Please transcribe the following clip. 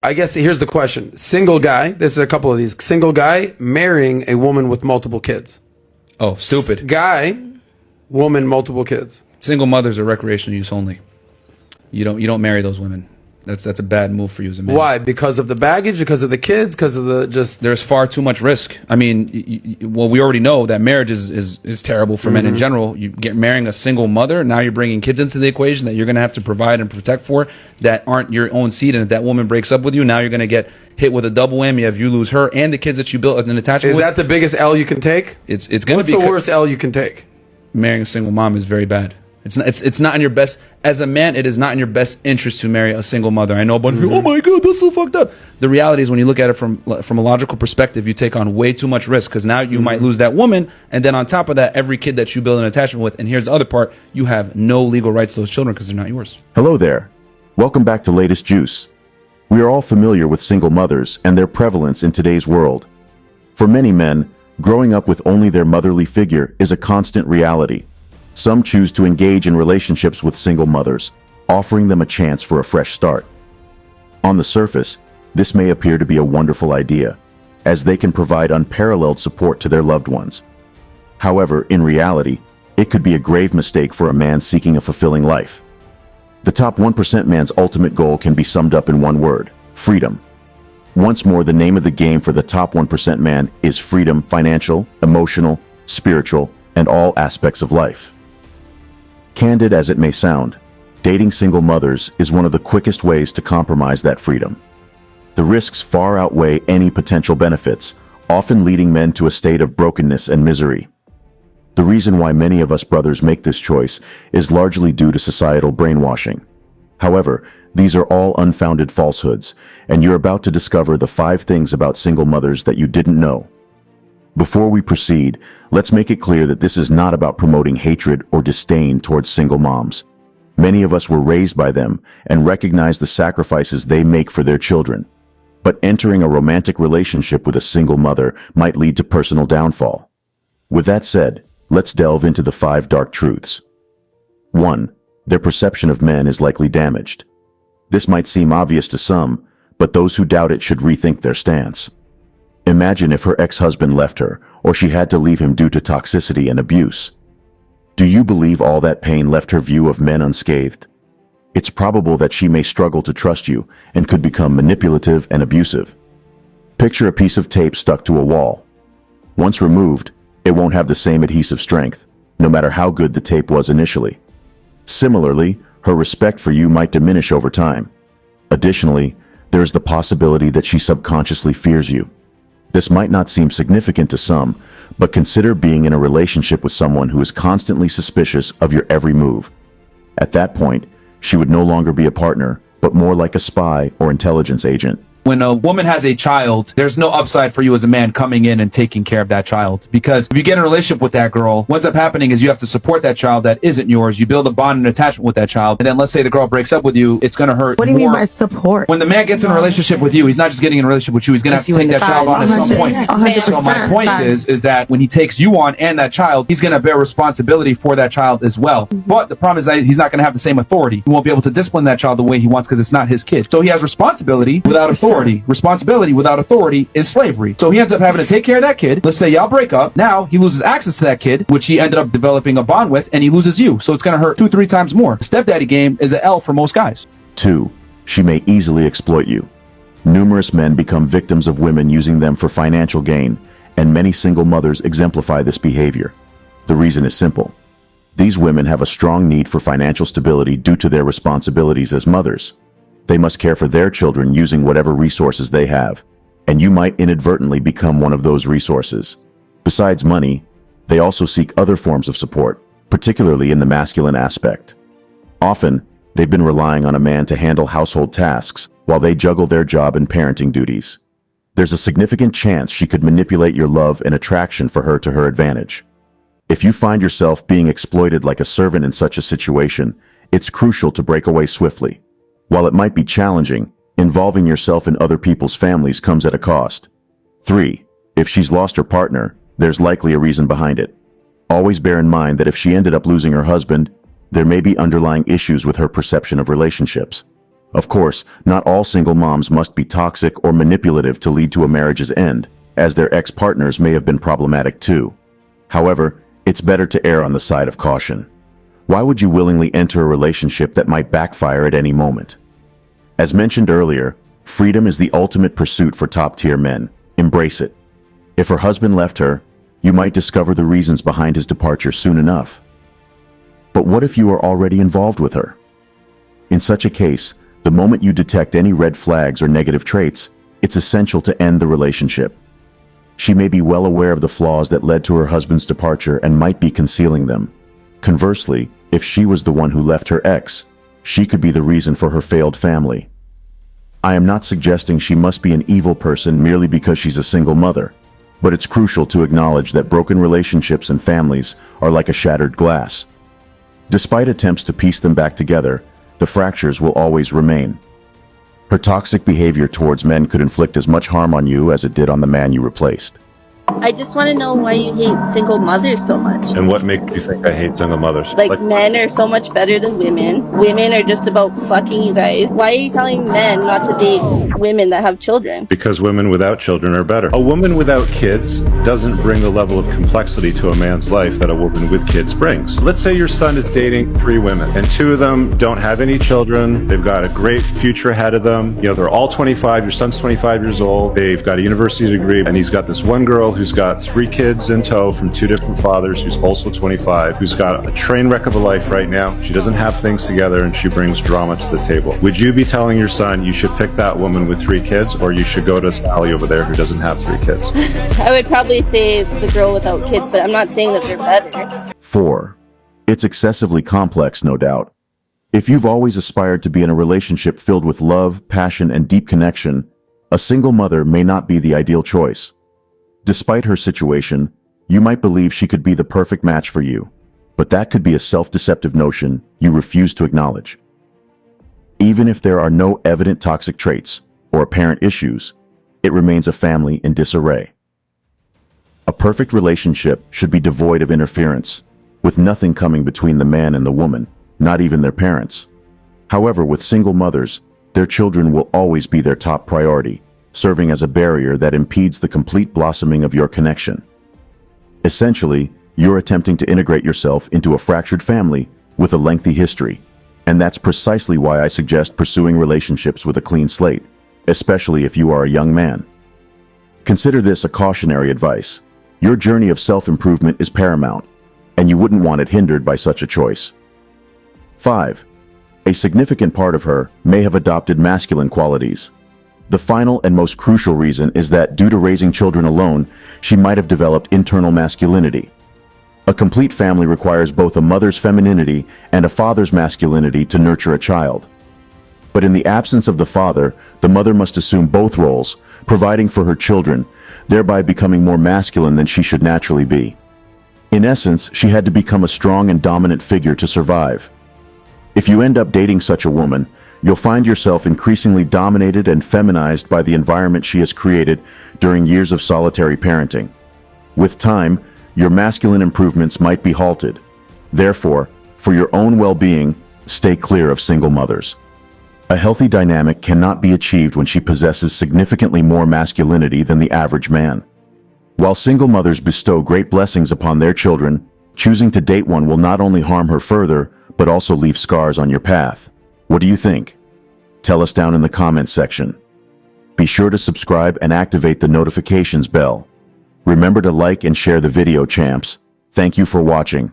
I guess here's the question. Single guy, this is a couple of these. Single guy marrying a woman with multiple kids. Oh, stupid. Guy, woman, multiple kids. Single mothers are recreational use only. You don't marry those women. That's a bad move for you as a man. Why? Because of the baggage, because of the kids, because of the just... There's far too much risk. I mean, well, we already know that marriage is terrible for men in general. You get marrying a single mother, now you're bringing kids into the equation that you're going to have to provide and protect for that aren't your own seed. And if that woman breaks up with you, now you're going to get hit with a double whammy if you lose her and the kids that you built an attachment with. Is that the biggest L you can take? It's going to be... What's the worst L you can take? Marrying a single mom is very bad. It's not in your best, as a man, it is not in your best interest to marry a single mother. I know a bunch of people, oh my God, that's so fucked up. The reality is when you look at it from a logical perspective, you take on way too much risk because now you might lose that woman. And then on top of that, every kid that you build an attachment with, and here's the other part, you have no legal rights to those children because they're not yours. Hello there. Welcome back to Latest Juice. We are all familiar with single mothers and their prevalence in today's world. For many men, growing up with only their motherly figure is a constant reality. Some choose to engage in relationships with single mothers, offering them a chance for a fresh start. On the surface, this may appear to be a wonderful idea, as they can provide unparalleled support to their loved ones. However, in reality, it could be a grave mistake for a man seeking a fulfilling life. The top 1% man's ultimate goal can be summed up in one word: freedom. Once more, the name of the game for the top 1% man is freedom, financial, emotional, spiritual, and all aspects of life. Candid as it may sound, dating single mothers is one of the quickest ways to compromise that freedom. The risks far outweigh any potential benefits, often leading men to a state of brokenness and misery. The reason why many of us brothers make this choice is largely due to societal brainwashing. However, these are all unfounded falsehoods, and you're about to discover the 5 things about single mothers that you didn't know. Before we proceed, let's make it clear that this is not about promoting hatred or disdain towards single moms. Many of us were raised by them and recognize the sacrifices they make for their children. But entering a romantic relationship with a single mother might lead to personal downfall. With that said, let's delve into the 5 dark truths. 1. Their perception of men is likely damaged. This might seem obvious to some, but those who doubt it should rethink their stance. Imagine if her ex-husband left her, or she had to leave him due to toxicity and abuse. Do you believe all that pain left her view of men unscathed? It's probable that she may struggle to trust you and could become manipulative and abusive. Picture a piece of tape stuck to a wall. Once removed, it won't have the same adhesive strength, no matter how good the tape was initially. Similarly, her respect for you might diminish over time. Additionally, there is the possibility that she subconsciously fears you. This might not seem significant to some, but consider being in a relationship with someone who is constantly suspicious of your every move. At that point, she would no longer be a partner, but more like a spy or intelligence agent. When a woman has a child, there's no upside for you as a man coming in and taking care of that child. Because if you get in a relationship with that girl, what ends up happening is you have to support that child that isn't yours. You build a bond and attachment with that child. And then let's say the girl breaks up with you, it's going to hurt. What do you mean by support? When the man gets in a relationship with you, he's not just getting in a relationship with you, he's going to have to take that child on at some point. 100%. So my point is that when he takes you on and that child, he's going to bear responsibility for that child as well. But the problem is that he's not going to have the same authority. He won't be able to discipline that child the way he wants because it's not his kid. So he has responsibility without authority. Responsibility without authority is slavery. So he ends up having to take care of that kid. Let's say y'all break up. Now he loses access to that kid, which he ended up developing a bond with, and he loses you. So it's going to hurt 2-3 times more. Stepdaddy game is an L for most guys. 2. She may easily exploit you. Numerous men become victims of women using them for financial gain, and many single mothers exemplify this behavior. The reason is simple. These women have a strong need for financial stability due to their responsibilities as mothers. They must care for their children using whatever resources they have, and you might inadvertently become one of those resources. Besides money, they also seek other forms of support, particularly in the masculine aspect. Often, they've been relying on a man to handle household tasks while they juggle their job and parenting duties. There's a significant chance she could manipulate your love and attraction for her to her advantage. If you find yourself being exploited like a servant in such a situation, it's crucial to break away swiftly. While it might be challenging, involving yourself in other people's families comes at a cost. 3. If she's lost her partner, there's likely a reason behind it. Always bear in mind that if she ended up losing her husband, there may be underlying issues with her perception of relationships. Of course, not all single moms must be toxic or manipulative to lead to a marriage's end, as their ex-partners may have been problematic too. However, it's better to err on the side of caution. Why would you willingly enter a relationship that might backfire at any moment? As mentioned earlier, freedom is the ultimate pursuit for top-tier men. Embrace it. If her husband left her, you might discover the reasons behind his departure soon enough. But what if you are already involved with her? In such a case, the moment you detect any red flags or negative traits, it's essential to end the relationship. She may be well aware of the flaws that led to her husband's departure and might be concealing them. Conversely, if she was the one who left her ex, she could be the reason for her failed family. I am not suggesting she must be an evil person merely because she's a single mother, but it's crucial to acknowledge that broken relationships and families are like a shattered glass. Despite attempts to piece them back together, the fractures will always remain. Her toxic behavior towards men could inflict as much harm on you as it did on the man you replaced. I just want to know why you hate single mothers so much. And what makes you think I hate single mothers? Like men are so much better than women. Women are just about fucking you guys. Why are you telling men not to date women that have children? Because women without children are better. A woman without kids doesn't bring the level of complexity to a man's life that a woman with kids brings. Let's say your son is dating 3 women and 2 of them don't have any children. They've got a great future ahead of them. You know, they're all 25. Your son's 25 years old. They've got a university degree and he's got this one girl who's got 3 kids in tow from 2 different fathers, who's also 25, who's got a train wreck of a life right now. She doesn't have things together and she brings drama to the table. Would you be telling your son you should pick that woman with 3 kids, or you should go to Sally over there who doesn't have 3 kids? I would probably say the girl without kids, but I'm not saying that they're better. 4. It's excessively complex, no doubt. If you've always aspired to be in a relationship filled with love, passion, and deep connection, a single mother may not be the ideal choice. Despite her situation, you might believe she could be the perfect match for you, but that could be a self-deceptive notion you refuse to acknowledge. Even if there are no evident toxic traits or apparent issues, it remains a family in disarray. A perfect relationship should be devoid of interference, with nothing coming between the man and the woman, not even their parents. However, with single mothers, their children will always be their top priority, serving as a barrier that impedes the complete blossoming of your connection. Essentially, you're attempting to integrate yourself into a fractured family with a lengthy history, and that's precisely why I suggest pursuing relationships with a clean slate, especially if you are a young man. Consider this a cautionary advice. Your journey of self-improvement is paramount, and you wouldn't want it hindered by such a choice. 5. A significant part of her may have adopted masculine qualities. The final and most crucial reason is that due to raising children alone, she might have developed internal masculinity. A complete family requires both a mother's femininity and a father's masculinity to nurture a child. But in the absence of the father, the mother must assume both roles, providing for her children, thereby becoming more masculine than she should naturally be. In essence, she had to become a strong and dominant figure to survive. If you end up dating such a woman, you'll find yourself increasingly dominated and feminized by the environment she has created during years of solitary parenting. With time, your masculine improvements might be halted. Therefore, for your own well-being, stay clear of single mothers. A healthy dynamic cannot be achieved when she possesses significantly more masculinity than the average man. While single mothers bestow great blessings upon their children, choosing to date one will not only harm her further, but also leave scars on your path. What do you think? Tell us down in the comments section. Be sure to subscribe and activate the notifications bell. Remember to like and share the video, champs. Thank you for watching.